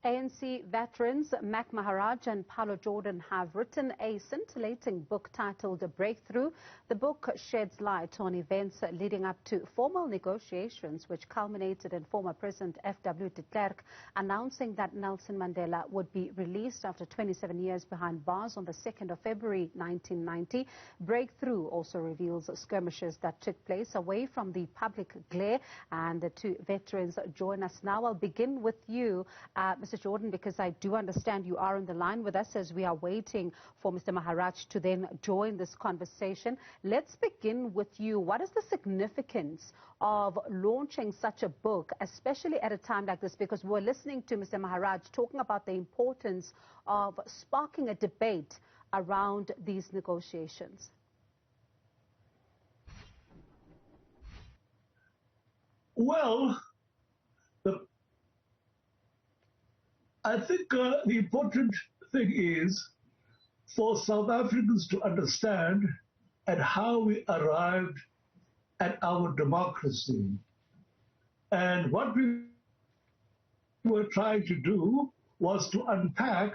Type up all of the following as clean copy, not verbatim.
ANC veterans Maharaj and Pallo have written a scintillating book titled Breakthrough. The book sheds light on events leading up to formal negotiations which culminated in former President F.W. de Klerk announcing that Nelson Mandela would be released after 27 years behind bars on the 2nd of February 1990. Breakthrough also reveals skirmishes that took place away from the public glare, and the two veterans join us now. I'll begin with you, Mr. Jordan, because I do understand you are on the line with us as we are waiting for Mr. Maharaj to then join this conversation. Let's begin with you. What is the significance of launching such a book, especially at a time like this? Because we're listening to Mr. Maharaj talking about the importance of sparking a debate around these negotiations. Well, I think the important thing is for South Africans to understand and how we arrived at our democracy. And what we were trying to do was to unpack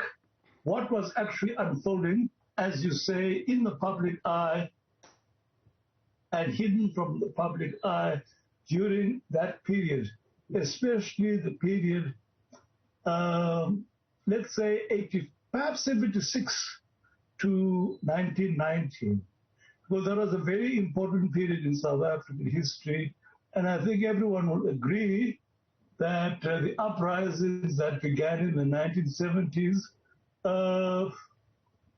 what was actually unfolding, as you say, in the public eye and hidden from the public eye during that period, especially the period let's say perhaps 76 to 1990, because that was a very important period in South African history. And I think everyone will agree that the uprisings that began in the 1970s,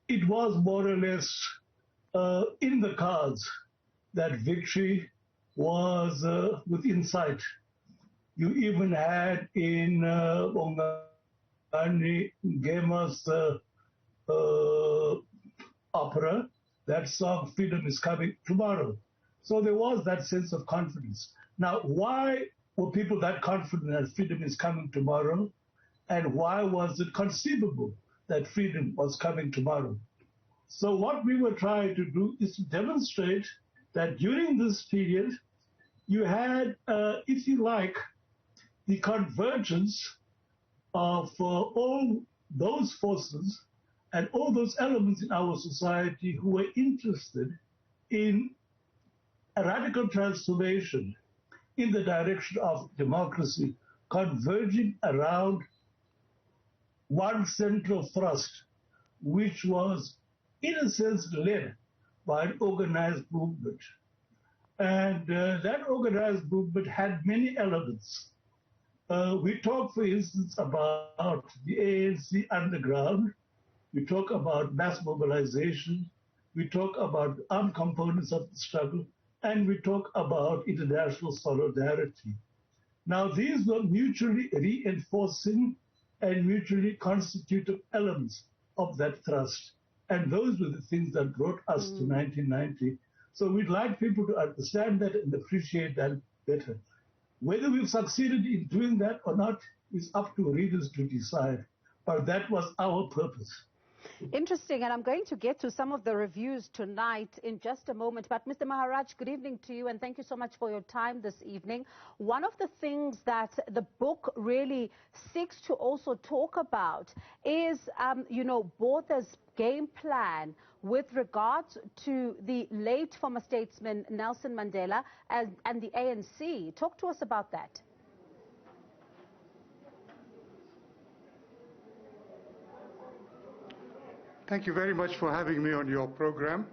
it was more or less in the cards that victory was within sight. You even had in Bongani Gema's opera, that song, Freedom is Coming Tomorrow. So there was that sense of confidence. Now, why were people that confident that freedom is coming tomorrow? And why was it conceivable that freedom was coming tomorrow? So what we were trying to do is to demonstrate that during this period, you had, if you like, the convergence of all those forces and all those elements in our society who were interested in a radical transformation in the direction of democracy, converging around one central thrust, which was, in a sense, led by an organized movement. And that organized movement had many elements. We talk, for instance, about the ANC underground. We talk about mass mobilization. We talk about armed components of the struggle. And we talk about international solidarity. Now, these were mutually reinforcing and mutually constitutive elements of that thrust. And those were the things that brought us to 1990. So we'd like people to understand that and appreciate that better. Whether we've succeeded in doing that or not is up to readers to decide. But that was our purpose. Interesting, and I'm going to get to some of the reviews tonight in just a moment. But Mr. Maharaj, good evening to you, and thank you so much for your time this evening. One of the things that the book really seeks to also talk about is, Botha's game plan with regards to the late former statesman Nelson Mandela and the ANC. Talk to us about that. Thank you very much for having me on your program.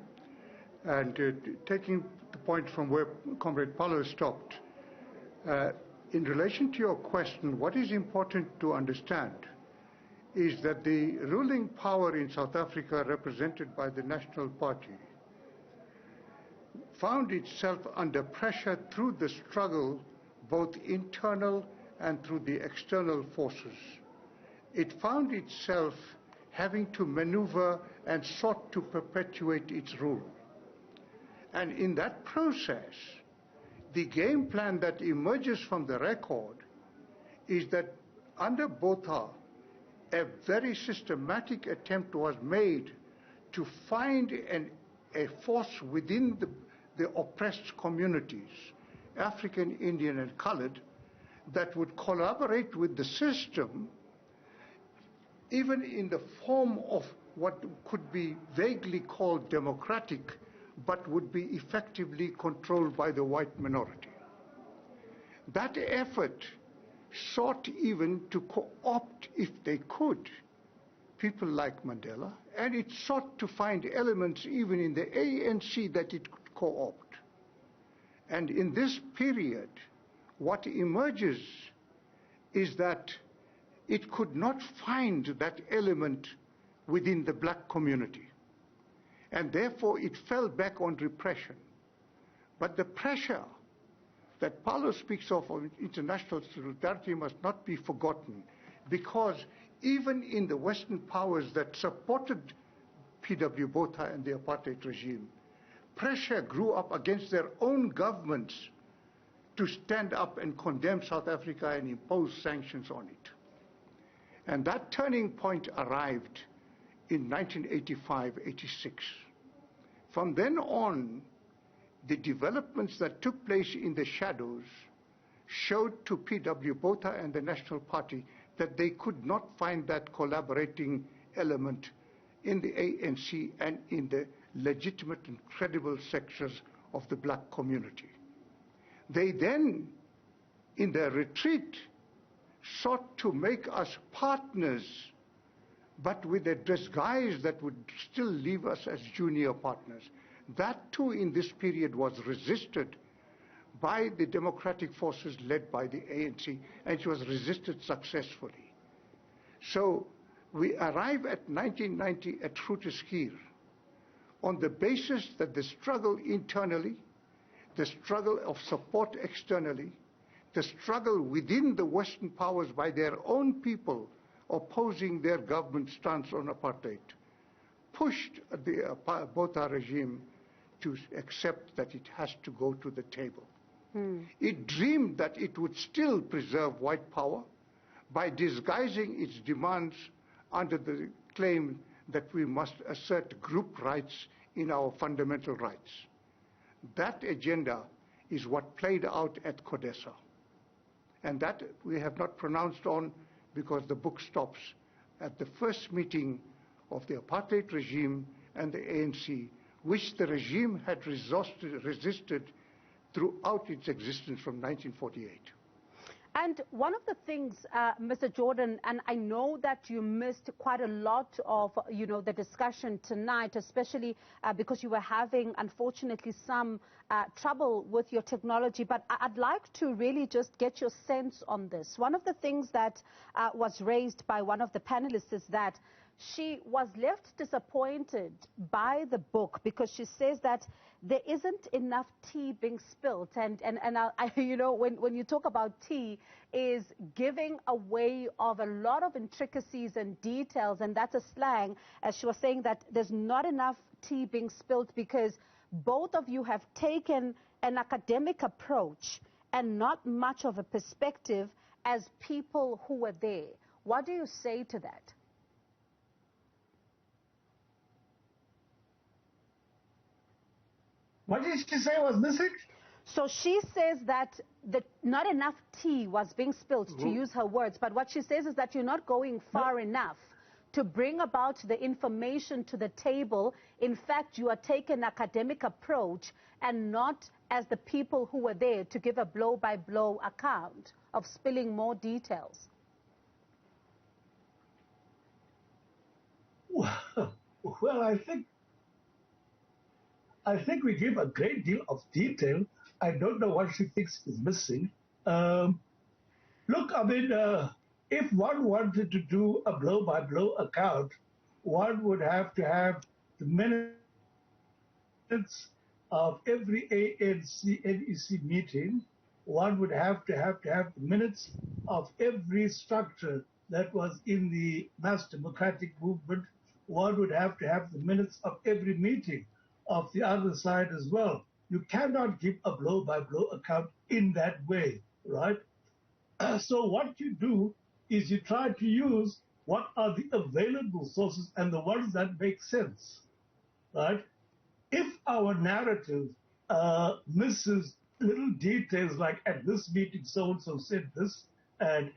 And taking the point from where Comrade Pallo stopped, in relation to your question, what is important to understand is that the ruling power in South Africa, represented by the National Party, found itself under pressure through the struggle, both internal and through the external forces. It found itself having to maneuver and sought to perpetuate its rule. And in that process, the game plan that emerges from the record is that under Botha, a very systematic attempt was made to find a force within the oppressed communities, African, Indian, and colored, that would collaborate with the system even in the form of what could be vaguely called democratic, but would be effectively controlled by the white minority. That effort sought even to co-opt, if they could, people like Mandela, and it sought to find elements even in the ANC that it could co-opt. And in this period, what emerges is that it could not find that element within the black community. And therefore it fell back on repression. But the pressure that Pallo speaks of international solidarity must not be forgotten, because even in the Western powers that supported P.W. Botha and the apartheid regime, pressure grew up against their own governments to stand up and condemn South Africa and impose sanctions on it. And that turning point arrived in 1985-86. From then on, the developments that took place in the shadows showed to P.W. Botha and the National Party that they could not find that collaborating element in the ANC and in the legitimate and credible sectors of the black community. They then, in their retreat, sought to make us partners, but with a disguise that would still leave us as junior partners. That too in this period was resisted by the democratic forces led by the ANC, and it was resisted successfully. So we arrive at 1990 at Grooteschuur on the basis that the struggle internally, the struggle of support externally, the struggle within the Western powers by their own people opposing their government stance on apartheid, pushed the Botha regime to accept that it has to go to the table. It dreamed that it would still preserve white power by disguising its demands under the claim that we must assert group rights in our fundamental rights. That agenda is what played out at CODESA. And that we have not pronounced on because the book stops at the first meeting of the apartheid regime and the ANC, which the regime had resisted throughout its existence from 1948. And one of the things, Mr. Jordan, and I know that you missed quite a lot of, the discussion tonight, especially because you were having, unfortunately, some trouble with your technology, but I'd like to really just get your sense on this. One of the things that was raised by one of the panelists is that she was left disappointed by the book because she says that there isn't enough tea being spilt. And when you talk about tea, is giving away of a lot of intricacies and details, and that's a slang, as she was saying that there's not enough tea being spilt because both of you have taken an academic approach and not much of a perspective as people who were there. What do you say to that? What did she say was missing? So she says that not enough tea was being spilled, to use her words, but what she says is that you're not going far enough to bring about the information to the table. In fact, you are taking an academic approach and not as the people who were there to give a blow-by-blow account of spilling more details. Well, I think we give a great deal of detail. I don't know what she thinks is missing. Look, I mean, if one wanted to do a blow-by-blow account, one would have to have the minutes of every ANC NEC meeting. One would have to have the minutes of every structure that was in the mass democratic movement. One would have to have the minutes of every meeting of the other side as well. You cannot give a blow-by-blow account in that way, right? So what you do is you try to use what are the available sources and the ones that make sense, right? If our narrative misses little details like at this meeting so-and-so said this and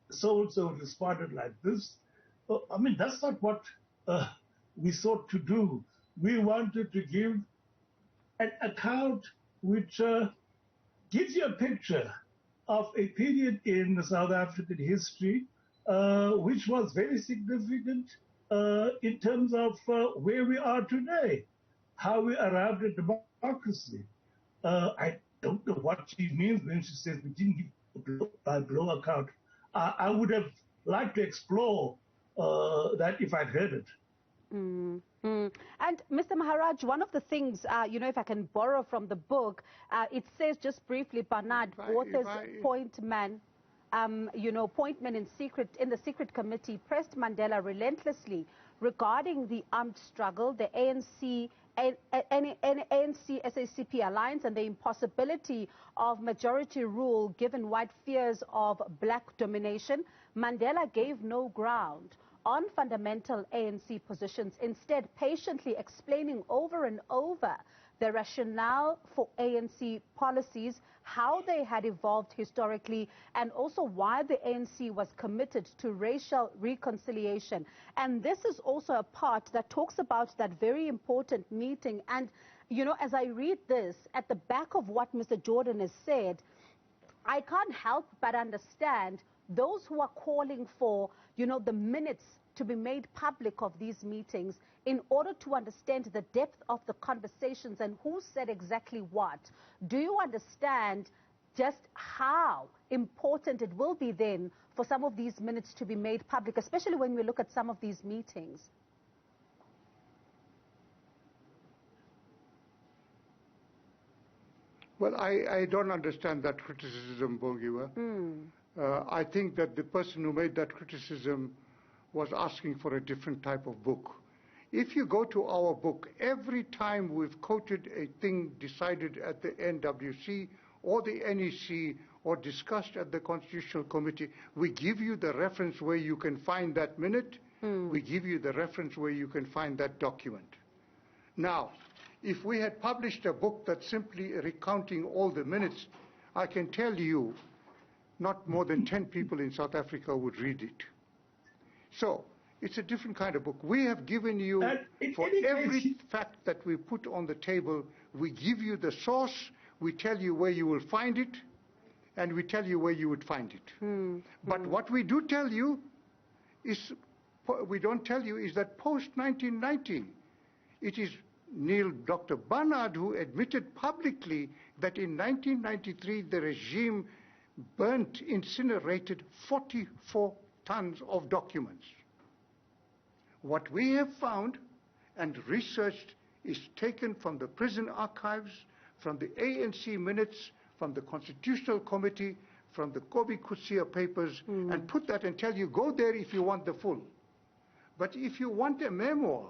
so-and-so responded like this, I mean, that's not what we sought to do. We wanted to give an account which gives you a picture of a period in South African history which was very significant in terms of where we are today, how we arrived at democracy. I don't know what she means when she says we didn't give a blow-by-blow account. I would have liked to explore that if I'd heard it. And Mr. Maharaj, one of the things, if I can borrow from the book, it says just briefly, Bernard, author's appointment in the secret committee pressed Mandela relentlessly regarding the armed struggle, the ANC SACP alliance, and the impossibility of majority rule given wide fears of black domination. Mandela gave no ground on fundamental ANC positions, instead patiently explaining over and over the rationale for ANC policies, how they had evolved historically, and also why the ANC was committed to racial reconciliation. And this is also a part that talks about that very important meeting. And, as I read this, at the back of what Mr. Jordan has said, I can't help but understand those who are calling for, the minutes to be made public of these meetings in order to understand the depth of the conversations and who said exactly what. Do you understand just how important it will be then for some of these minutes to be made public, especially when we look at some of these meetings? Well, I don't understand that criticism, Bongiwa. I think that the person who made that criticism was asking for a different type of book. If you go to our book, every time we've quoted a thing decided at the NWC or the NEC or discussed at the Constitutional Committee, we give you the reference where you can find that minute. We give you the reference where you can find that document. Now, if we had published a book that's simply recounting all the minutes, I can tell you not more than 10 people in South Africa would read it. So it's a different kind of book. We have given you, for every fact that we put on the table, we give you the source, we tell you where you will find it, and we tell you where you would find it. But what we do tell you is, we don't tell you is that post-1990, it is Dr. Barnard who admitted publicly that in 1993 the regime burnt, incinerated 44 tons of documents. What we have found and researched is taken from the prison archives, from the ANC minutes, from the Constitutional Committee, from the Kobe Kusia papers, and put that and tell you, go there if you want the full. But if you want a memoir,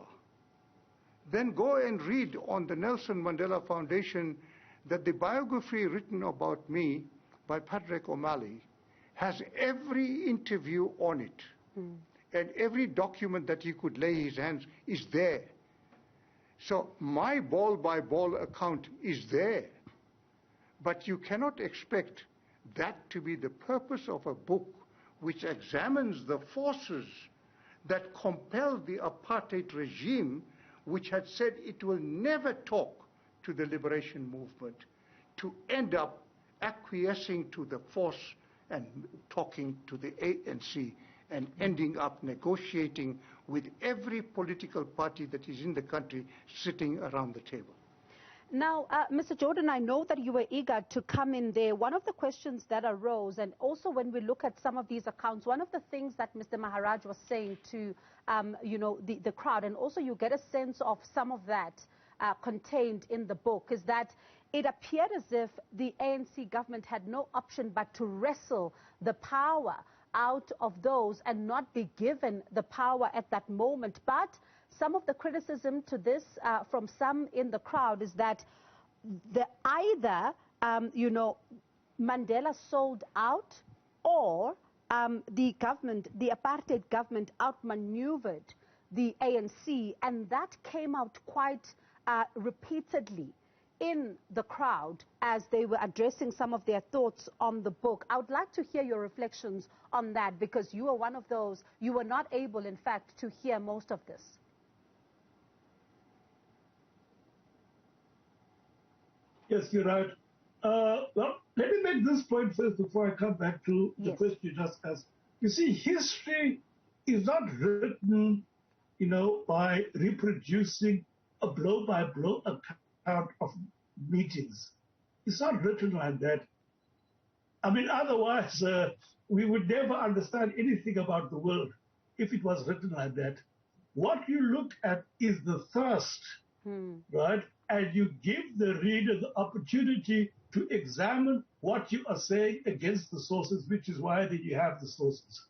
then go and read on the Nelson Mandela Foundation that the biography written about me by Patrick O'Malley has every interview on it. And every document that he could lay his hands is there. So my ball-by-ball account is there. But you cannot expect that to be the purpose of a book which examines the forces that compelled the apartheid regime, which had said it will never talk to the liberation movement, to end up acquiescing to the force and talking to the ANC and ending up negotiating with every political party that is in the country sitting around the table. Now, Mr. Jordan, I know that you were eager to come in there. One of the questions that arose, and also when we look at some of these accounts, one of the things that Mr. Maharaj was saying to, the crowd, and also you get a sense of some of that contained in the book, is that it appeared as if the ANC government had no option but to wrestle the power out of those and not be given the power at that moment. But some of the criticism to this from some in the crowd is that either, Mandela sold out, or the government, the apartheid government, outmaneuvered the ANC, and that came out quite repeatedly in the crowd as they were addressing some of their thoughts on the book. I would like to hear your reflections on that, because you are one of those, you were not able, in fact, to hear most of this. Yes, you're right. Well, let me make this point first before I come back to the question you just asked. You see, history is not written, by reproducing a blow-by-blow account of meetings. It's not written like that. I mean, otherwise, we would never understand anything about the world if it was written like that. What you look at is the thirst, right? And you give the reader the opportunity to examine what you are saying against the sources, which is why then you have the sources.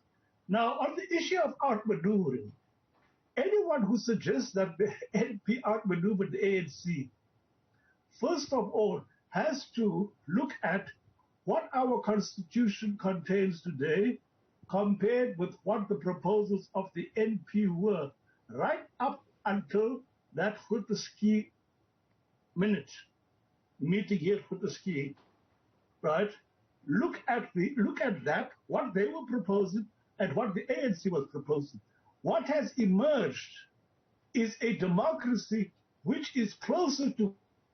Now, on the issue of outmaneuvering, anyone who suggests that the NP outmaneuvered the ANC, first of all, has to look at what our constitution contains today compared with what the proposals of the NP were right up until that Ski meeting here at Ski, right? Look at that, what they were proposing and what the ANC was proposing. What has emerged is a democracy which is closer to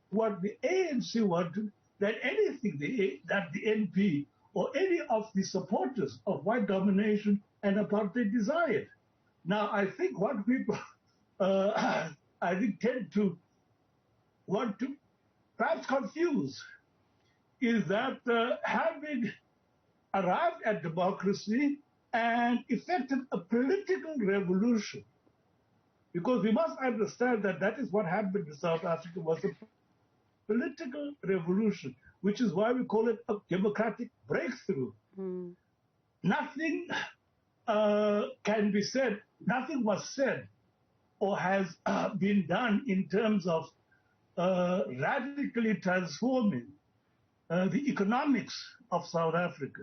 what the ANC wanted than anything that the NP or any of the supporters of white domination and apartheid desired. Now, I think what people, tend to want to perhaps confuse is that having arrived at democracy and effected a political revolution, because we must understand that that is what happened in South Africa, was a political revolution, which is why we call it a democratic breakthrough. Nothing can be said, nothing was said or has been done in terms of radically transforming the economics of South Africa.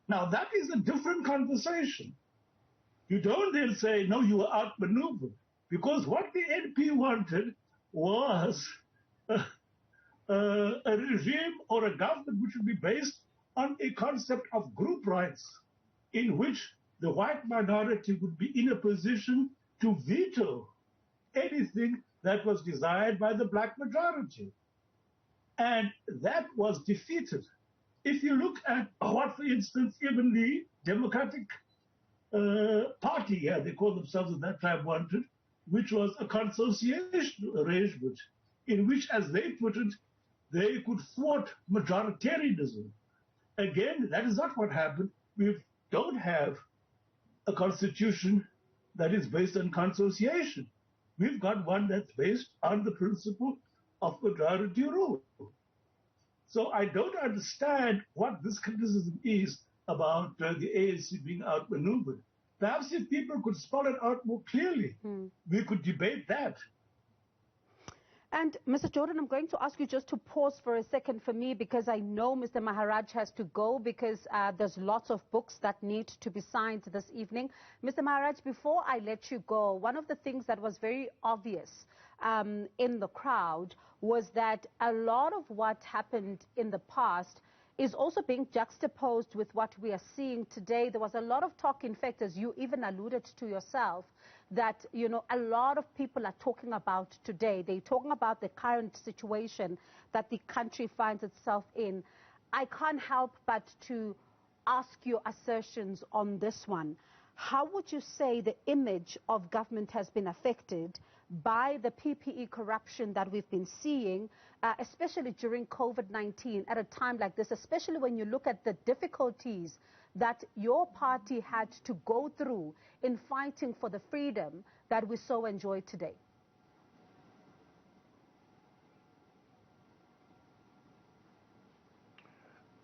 Now, that is a different conversation. You don't then say, no, you were outmaneuvered, because what the NP wanted was a regime or a government which would be based on a concept of group rights, in which the white minority would be in a position to veto anything that was desired by the black majority. And that was defeated. If you look at what, for instance, even the Democratic Party, they called themselves at that time, wanted, which was a consociation arrangement in which, as they put it, they could thwart majoritarianism. Again, that is not what happened. We don't have a constitution that is based on consociation. We've got one that's based on the principle of majority rule. So I don't understand what this criticism is about the ANC being outmaneuvered. Perhaps if people could spell it out more clearly, we could debate that. And Mr. Jordan, I'm going to ask you just to pause for a second for me, because I know Mr. Maharaj has to go, because there's lots of books that need to be signed this evening. Mr. Maharaj, before I let you go, one of the things that was very obvious in the crowd was that a lot of what happened in the past is also being juxtaposed with what we are seeing today. There was a lot of talk, in fact, as you even alluded to yourself, that, a lot of people are talking about today. They're talking about the current situation that the country finds itself in. I can't help but to ask your assertions on this one. How would you say the image of government has been affected by the PPE corruption that we've been seeing, especially during COVID-19, at a time like this, especially when you look at the difficulties that your party had to go through in fighting for the freedom that we so enjoy today?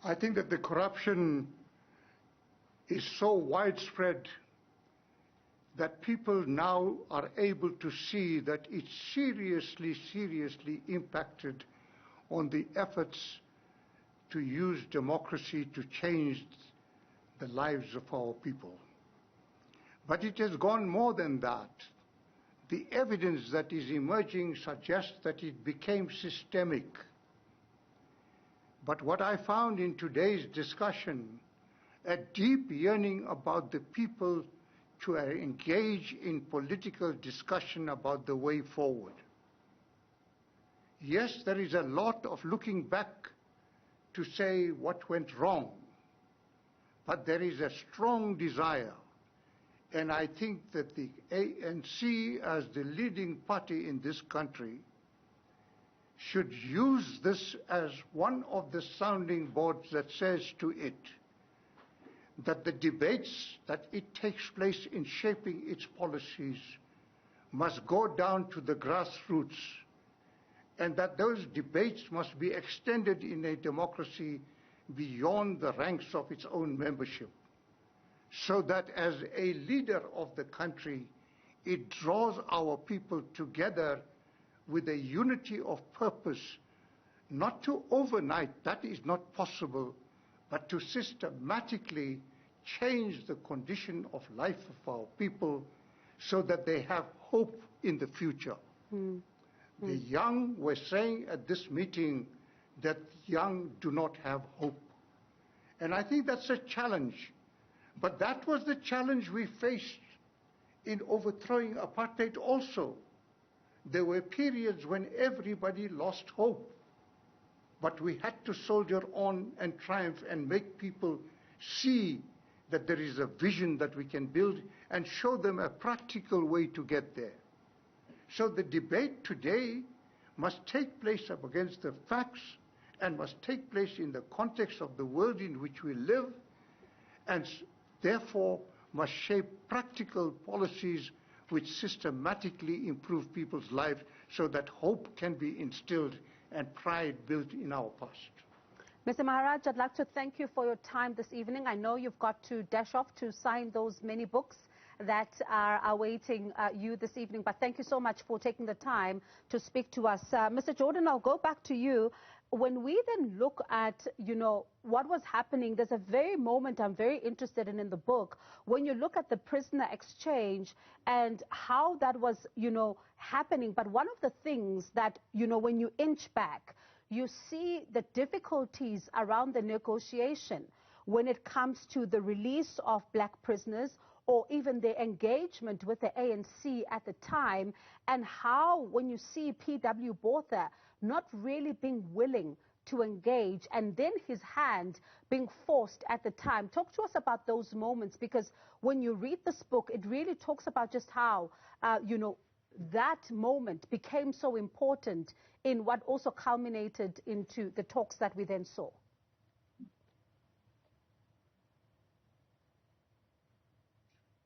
I think that the corruption is so widespread that people now are able to see that it seriously impacted on the efforts to use democracy to change the lives of our people. But it has gone more than that. the evidence that is emerging suggests that it became systemic. But what I found in today's discussion, a deep yearning about the people to engage in political discussion about the way forward. Yes, there is a lot of looking back to say what went wrong, but there is a strong desire, and I think that the ANC, as the leading party in this country, should use this as one of the sounding boards that says to it that the debates that it takes place in shaping its policies must go down to the grassroots, and that those debates must be extended in a democracy beyond the ranks of its own membership, so that as a leader of the country, it draws our people together with a unity of purpose, not to overnight, that is not possible, but to systematically change the condition of life of our people so that they have hope in the future. The young were saying at this meeting that young do not have hope. And I think that's a challenge. But that was the challenge we faced in overthrowing apartheid also. There were periods when everybody lost hope. But we had to soldier on and triumph and make people see that there is a vision that we can build and show them a practical way to get there. So the debate today must take place up against the facts and must take place in the context of the world in which we live, and therefore must shape practical policies which systematically improve people's lives so that hope can be instilled and pride built in our past. Mr. Maharaj, I'd like to thank you for your time this evening. I know you've got to dash off to sign those many books that are awaiting you this evening, but thank you so much for taking the time to speak to us. Mr. Jordan, I'll go back to you. When we then look at, what was happening, there's a very moment I'm very interested in the book, when you look at the prisoner exchange and how that was, happening. But one of the things that, when you inch back, you see the difficulties around the negotiation when it comes to the release of black prisoners or even the engagement with the ANC at the time, and how when you see P.W. Botha not really being willing to engage, and then his hand being forced at the time. Talk to us about those moments, because when you read this book, it really talks about just how, that moment became so important in what also culminated into the talks that we then saw.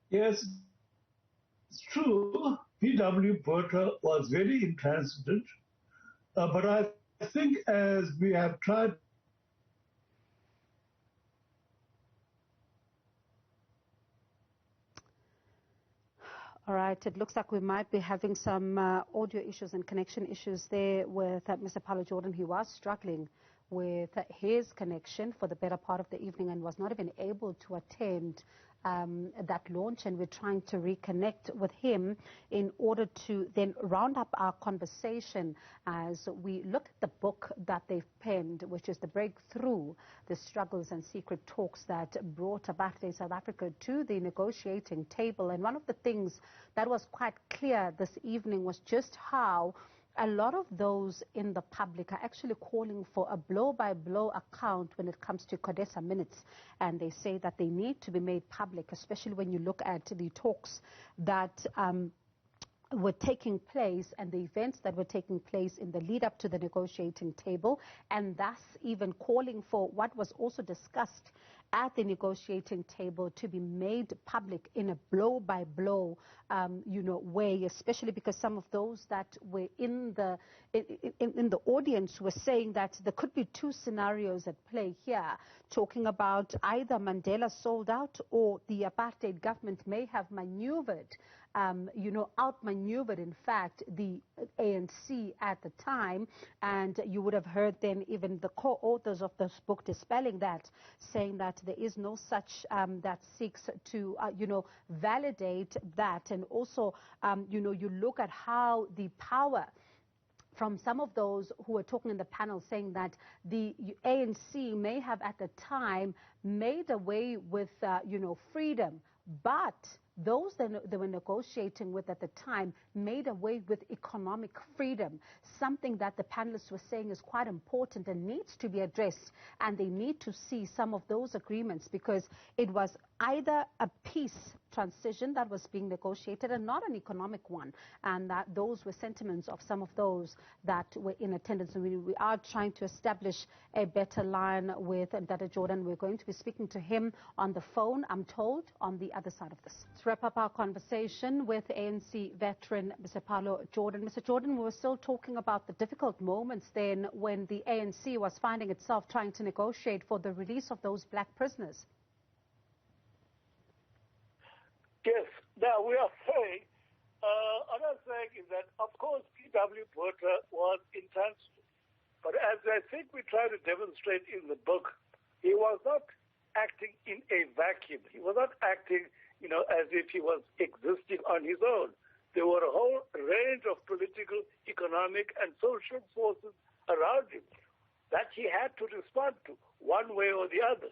Yes, it's true. P.W. Botha was very intransigent, but I think as we have tried All right, it looks like we might be having some audio issues and connection issues there with Mr. Pallo Jordan. He was struggling with his connection for the better part of the evening and was not even able to attend that launch, and we're trying to reconnect with him in order to then round up our conversation as we look at the book that they've penned, which is The Breakthrough, the Struggles and Secret Talks that brought apartheid South Africa to the negotiating table. And one of the things that was quite clear this evening was just how a lot of those in the public are actually calling for a blow-by-blow account when it comes to CODESA minutes, and they say that they need to be made public, especially when you look at the talks that were taking place and the events that were taking place in the lead up to the negotiating table, and thus even calling for what was also discussed at the negotiating table to be made public in a blow-by-blow, way, especially because some of those that were in the audience were saying that there could be two scenarios at play here, talking about either Mandela sold out or the apartheid government may have maneuvered, outmaneuvered, in fact, the ANC at the time. And you would have heard then even the co-authors of this book dispelling that, saying that that there is no such that seeks to, validate that. And also, you look at how the power from some of those who were talking in the panel saying that the ANC may have at the time made away with, freedom, but those that they were negotiating with at the time made away with economic freedom, something that the panelists were saying is quite important and needs to be addressed. And they need to see some of those agreements, because it was either a peace transition that was being negotiated and not an economic one. And that those were sentiments of some of those that were in attendance. And we are trying to establish a better line with Ndada Jordan. We're going to be speaking to him on the phone, I'm told, on the other side of this. To wrap up our conversation with ANC veteran Mr. Pallo Jordan. Mr. Jordan, we were still talking about the difficult moments then when the ANC was finding itself trying to negotiate for the release of those black prisoners. Yes. Now, we are saying, another thing is that, of course, P.W. Botha was intransigent. But as I think we try to demonstrate in the book, he was not acting in a vacuum. He was not acting, as if he was existing on his own. There were a whole range of political, economic, and social forces around him that he had to respond to, one way or the other.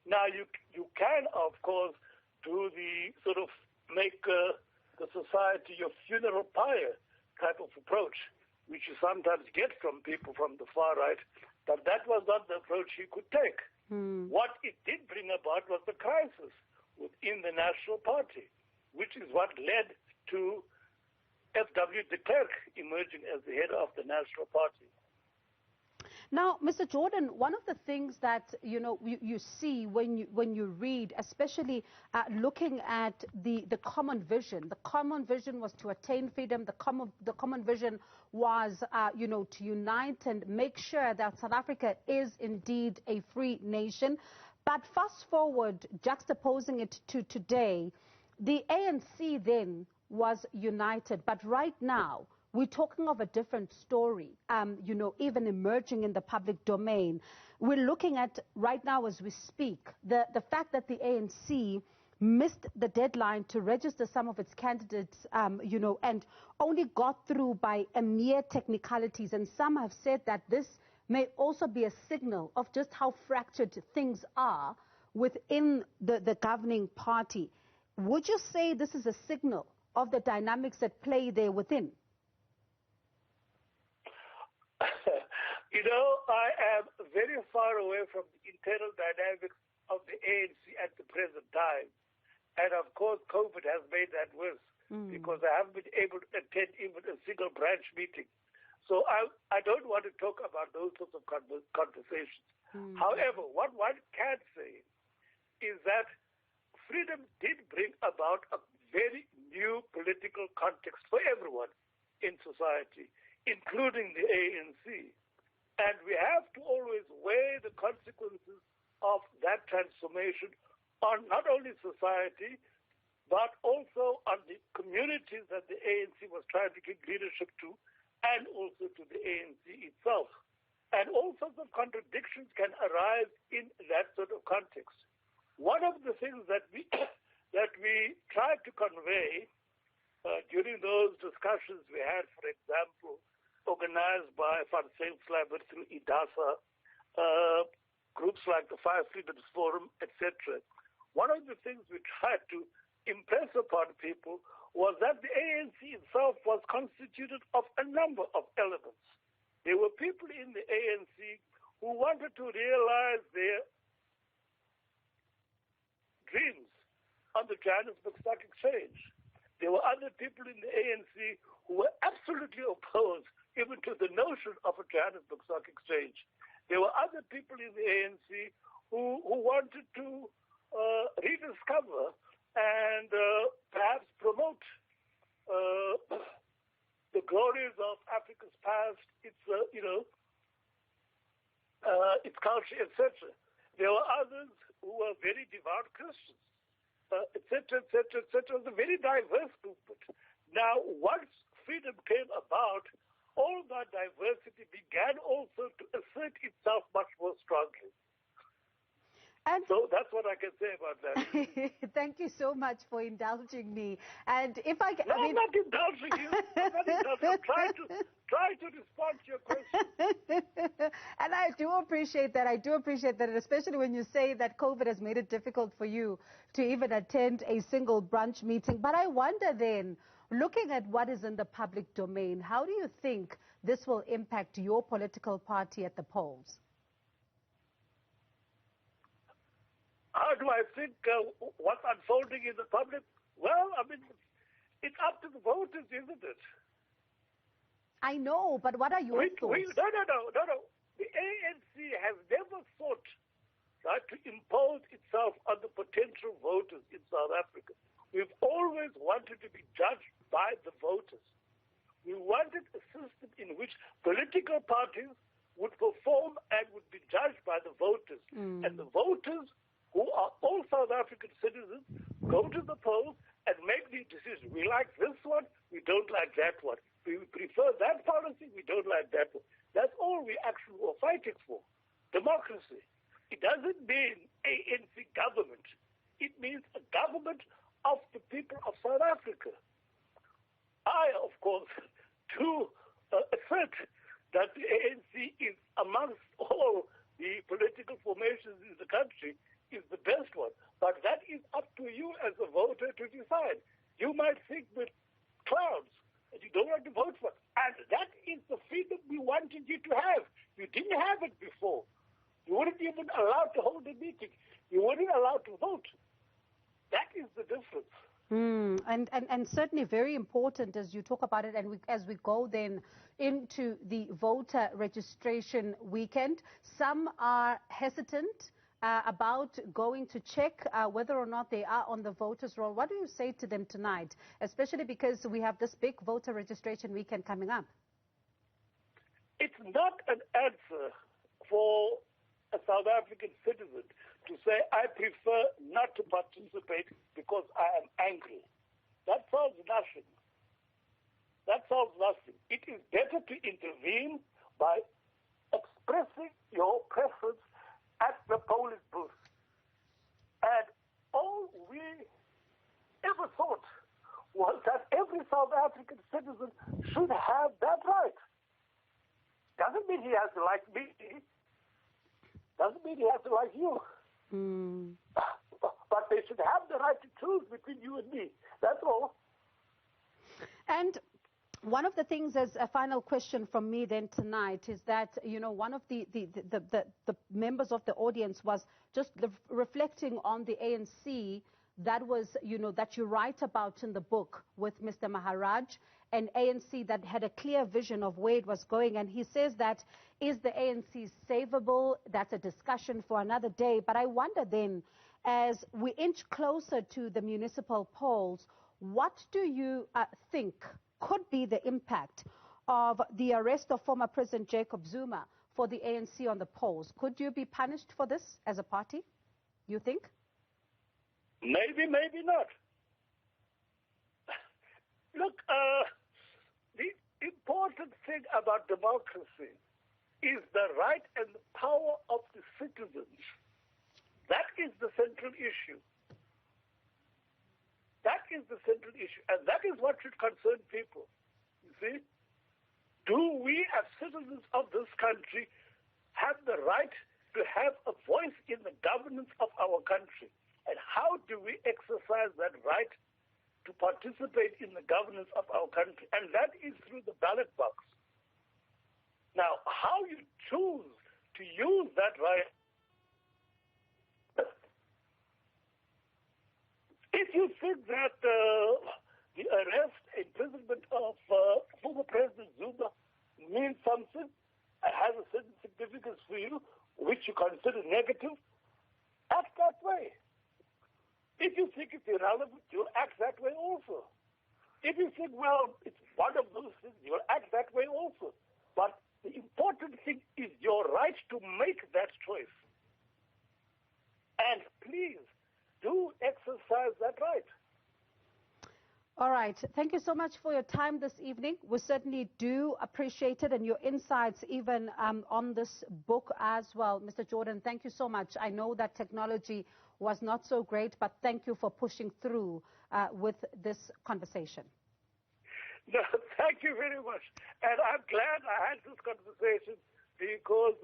Now, you can, of course, do the sort of make the society your funeral pyre type of approach, which you sometimes get from people from the far right, but that was not the approach he could take. What it did bring about was the crisis within the National Party, which is what led to F.W. de Klerk emerging as the head of the National Party. Now, Mr. Jordan, one of the things that you see when you read, especially looking at the common vision. The common vision was to attain freedom. The common vision was to unite and make sure that South Africa is indeed a free nation. But fast forward, juxtaposing it to today, the ANC then was united, but right now we're talking of a different story, even emerging in the public domain. We're looking at, right now as we speak, the fact that the ANC missed the deadline to register some of its candidates, and only got through by a mere technicalities. And some have said that this may also be a signal of just how fractured things are within the governing party. Would you say this is a signal of the dynamics at play there within? I am very far away from the internal dynamics of the ANC at the present time. And of course, COVID has made that worse because I haven't been able to attend even a single branch meeting. So I don't want to talk about those sorts of conversations. However, what one can say is that freedom did bring about a very new political context for everyone in society, including the ANC. And we have to always weigh the consequences of that transformation on not only society, but also on the communities that the ANC was trying to give leadership to, and also to the ANC itself. And all sorts of contradictions can arise in that sort of context. One of the things that we tried to convey during those discussions we had, for example, organized by Van Seenslaber through IDASA, groups like the Five Freedoms Forum, etc. One of the things we tried to impress upon people was that the ANC itself was constituted of a number of elements. There were people in the ANC who wanted to realize their dreams on the Johannesburg Stock Exchange. There were other people in the ANC who were absolutely opposed even to the notion of a Johannesburg Stock Exchange. There were other people in the ANC who wanted to rediscover and perhaps promote the glories of Africa's past, its culture, etc. There were others who were very devout Christians, etc., etc., etc. It was a very diverse movement. Now, once freedom came about, all that diversity began also to assert itself much more strongly. And so that's what I can say about that. thank you so much for indulging me. And if I can, No, I'm not indulging you. I'm not indulging. I'm trying to respond to your question. And I do appreciate that. I do appreciate that, especially when you say that COVID has made it difficult for you to even attend a single brunch meeting. But I wonder then, looking at what is in the public domain, how do you think this will impact your political party at the polls? How do I think what's unfolding in the public? Well, I mean, it's up to the voters, isn't it? I know, but what are your thoughts? No. The ANC has never sought, right, to impose itself on the potential voters in South Africa. We've always wanted to be judged by the voters. We wanted a system in which political parties would perform and would be judged by the voters. And the voters, who are all South African citizens, go to the polls and make the decision. We like this one, we don't like that one. We prefer that policy, we don't like that one. That's all we actually were fighting for. Democracy. It doesn't mean ANC government. It means a government of the people of South Africa. I, of course, do assert that the ANC is amongst all the political formations in the country is the best one. But that is up to you as a voter to decide. You might think with clouds that you don't want to vote for. And that is the freedom we wanted you to have. You didn't have it before. You weren't even allowed to hold a meeting. You weren't allowed to vote. That is the difference. And certainly very important as you talk about it, and as we go then into the voter registration weekend. Some are hesitant about going to check whether or not they are on the voters roll. What do you say to them tonight, especially because we have this big voter registration weekend coming up? It's not an answer for a South African citizen to say, I prefer not to participate because I am angry. That solves nothing. That solves nothing. It is better to intervene by expressing your preference at the polling booth. And all we ever thought was that every South African citizen should have that right. Doesn't mean he has to like me. Doesn't mean he has to like you. But they should have the right to choose between you and me. That's all. And one of the things, as a final question from me then tonight, is that, you know, one of the members of the audience was just reflecting on the ANC that was, you know, that you write about in the book with Mr. Maharaj, an ANC that had a clear vision of where it was going. And he says that, is the ANC savable? That's a discussion for another day. But I wonder then, as we inch closer to the municipal polls, what do you think could be the impact of the arrest of former President Jacob Zuma for the ANC on the polls? Could you be punished for this as a party, you think? Maybe, maybe not. Look, the important thing about democracy is the right and the power of the citizens. That is the central issue. That is the central issue. And that is what should concern people. You see? Do we as citizens of this country have the right to have a voice in the governance of our country? And how do we exercise that right to participate in the governance of our country? And that is through the ballot box. Now, how you choose to use that right, if you think that the arrest, imprisonment of former President Zuma means something, has a certain significance for you, which you consider negative, act that way. If you think it's irrelevant, you'll act that way also. If you think, well, it's one of those things, you'll act that way also. But the important thing is your right to make that choice. And please, do exercise that right. All right. Thank you so much for your time this evening. We certainly do appreciate it and your insights even on this book as well. Mr. Jordan, thank you so much. I know that technology was not so great, but thank you for pushing through with this conversation. No, thank you very much. And I'm glad I had this conversation because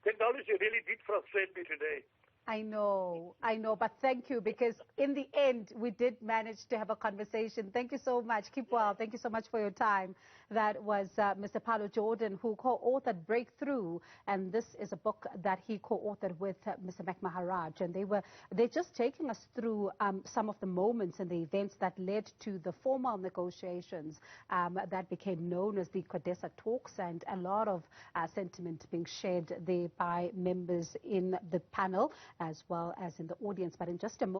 technology really did frustrate me today. I know, but thank you, because in the end, we did manage to have a conversation. Thank you so much. Keep well. Thank you so much for your time. That was Mr. Pallo Jordan, who co-authored Breakthrough, and this is a book that he co-authored with Mr. Maharaj, and they're just taking us through some of the moments and the events that led to the formal negotiations that became known as the CODESA talks, and a lot of sentiment being shared there by members in the panel as well as in the audience. But in just a moment,